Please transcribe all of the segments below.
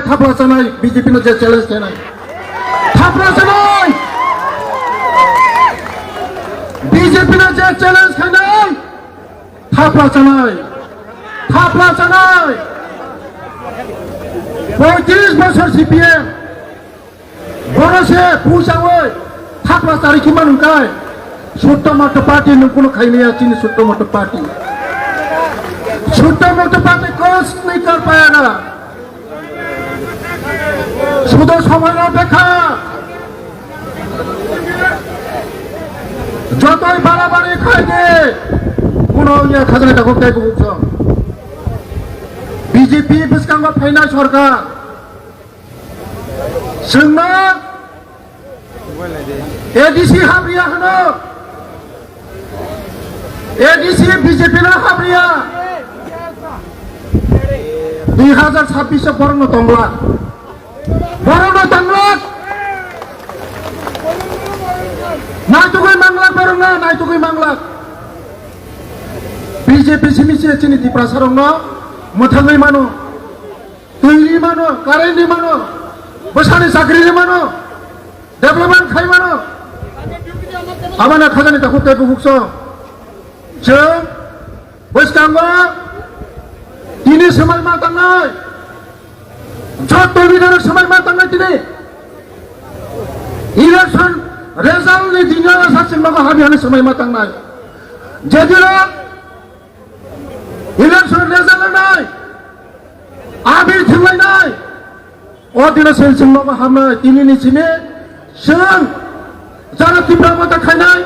थापला जानाय BJP no जे challenge देनाय थापला जानाय बीजेपी नो जे चैलेंज खानाय थापला जानाय 35 বছর সিপিএম বড়সে পুষাওই থাপলা তারিখি মানুকায় ছোট্ট মোটো পার্টি নুকুনো খাইনিয়া চিনি ছোট্ট মোটো পার্টি কোস नहीं कर पाएगा শুধু সময় অপেক্ষা যতই বাড়াবাড়ি খাইবে কোন খাজনাটা করতে বুঝছো বিজেপি বিস্কাঙ্গ ফাইনাল সরকার जोंना एडीसी हाब्रिया होनो एडीसी बीजेपी ना हाब्रिया 2026 बरनो तंगला नायतुगै मांगला बरंगा नायतुगै मांगला बीजेपी सिमिसे चिनि दिप्रासारंनो मोथाङै मानो दैनि मानो कारेन्टनि मानो बसानि साख्रिनि मानो डेभलपमेन्ट खाय मानो आबाना खाजानि ताखौ तेबु हुक्सो जों बसकांगो दिनै समाय मा थांनाय जत लिडार समाय मा थांनाय दिनै इलेक्शन रिजाल्टनि दिनाव सासिम माबा हाबियानि समाय मा थांनाय जेदिरा इलेक्शन रिजाल्ट नाय आबिर थिंलायनाय अदिना सेलसिम माबा हामनाय दिनैनि सिमे जों जाना तिब्रा माता खायनाय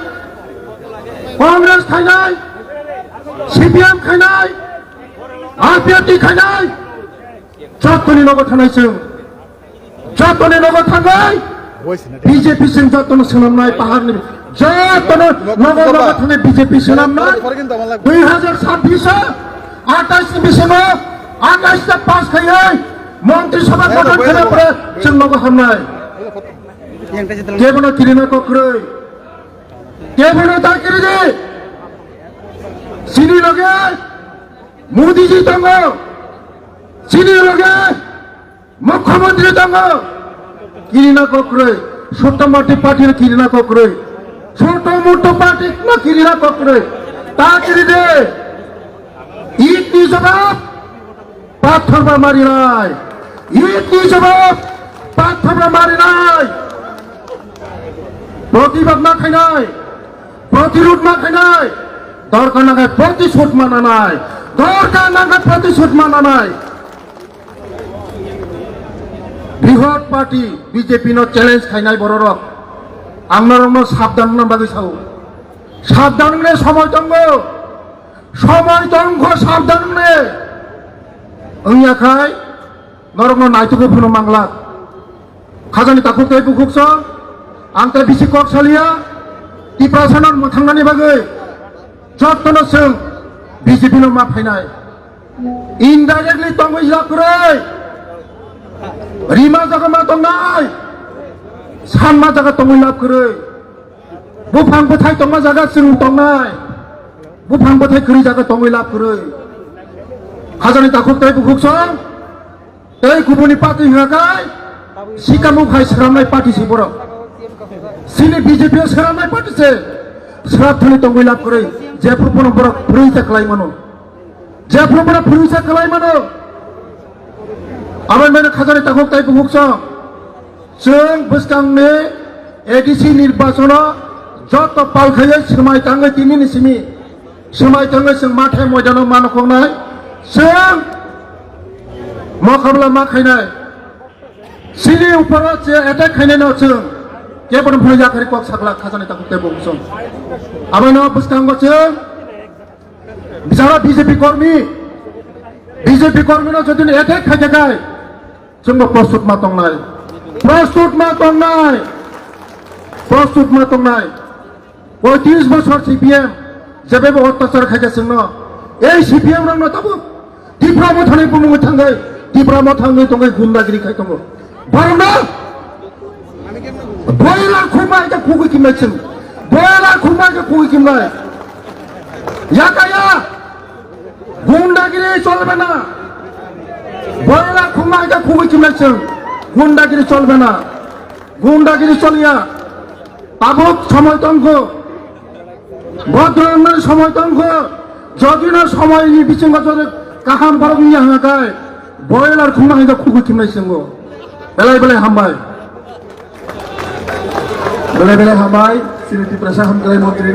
कांग्रेस खायनाय सीपीएम खायनाय आरपीआरटी खायनाय जतनि नगद थानाय जों जतनि नगद थांनाय बीजेपी जों जतन सोनामनाय पाहारनि जतन नगद थानाय बीजेपी सोनामनाय 2026 28 बिसोनो 28 पास खायै মন্ত্রিসভা গঠন করে পরে চিহ্নক হামনায় কেবনো কিরিনা কক্রই কেবনো তাকিরি যে সিনি লগে মোদিজি দङ সিনি লগে মুখ্যমন্ত্রী দङ কিরিনা কক্রই ছোট মোটো পার্টির কিরিনা কক্রই ছোট মোটো পার্টি না কিরিনা কক্রই তাকিরি দে ইতি জবাব পাথর বা মারি নাই ইতি জবাব পাথর বা মারি নাই প্রতিবাদ না খাইনাই প্রতিরোধ না খাইনাই দরকার না খায় প্রতিশোধ মানা নাই দরকার না খায় প্রতিশোধ মানা নাই বৃহৎ পার্টি বিজেপি নো চ্যালেঞ্জ খাইনাই বড় রক আপনার সাবধান না বাকি সাউ সাবধান নে সময় দङ সাবধান নে ओंयाखाय नरंनो नायतुगो फुनो मांगला खाजानि ताखौ तेबु हुक्सो आंते बिसि कक्सालिया तिप्रासानर मोथांनानि बागै जतनो जों बीजेपी नो मा फायनाय इनडाइरेक्टली तंगै जाखरै रिमा जागा मा दंनाय सानमा जागा तंगै लाबखरै बुफां बोथाय तंमा जागा जों दंनाय बुफां बोथाय खरि जागा तंगै लाबखरै खाजानि ताखौ तेबु हुक्सो এই गुबुननि पार्टी होआखै सिकामु खाय सोरामनाय पार्टी से बर सिनि बीजेपी सोरामनाय पार्टी से सोराबथनि तंगै लाब करै जेफोरखौनो बर फुरिसा खालाय मानो जेफोरखौनो फुरिसा खालाय मानो आबाद मेन खाजानि ताखौ तेबु हुक्सो जों बसकांनि एडीसी निर्वाचन जत पालखायै सोमाय थाङै दिनैनि सिमि सोमाय थाङै जों माथाय मयदानाव मानखंनाय जों मखाबला मा खायनाय सिनि ऊपर जे अटैक खायनाय न जों केबन फुरि जाखरि कक सागला खाजानि ताखौ तेबु हुक्सो आबानो बसकांगो जों जारा बीजेपी कर्मी न जदि अटैक खायजाखाय जोंबो प्रस्तुत मा दंनाय 35 বছর सीपीएम जेबेबो अत्याचार खायगासिनो এই सीपीएम रंनो ताबो दिप्रा मोथाङै बुङै थाङै दिप्रा मोथाङै दङै गुन्दागिरि खाय दङ बरना बयला खुमायखौ खुगै किमनाय जों बयला खुमायखौ खुगै किमनाय याकाया गुन्दागिरि चलबे ना বয়লা খুমাই যা খুবই চিমলাইছেন গুন্ডাগিরি চলবে না গুন্ডাগিরি চলিয়া পাবক সময় তঙ্গ ভদ্র সময় তঙ্গ যদি না সময় বিচঙ্গ যদি কাহাম বারক নিয়ে হাঁকায় বয়লার খুমাই যা খুবই চিমলাইছেন গো বেলায় বেলায় হামবাই বেলায় বেলায় হামবাই শ্রীমতী প্রশাসন মন্ত্রী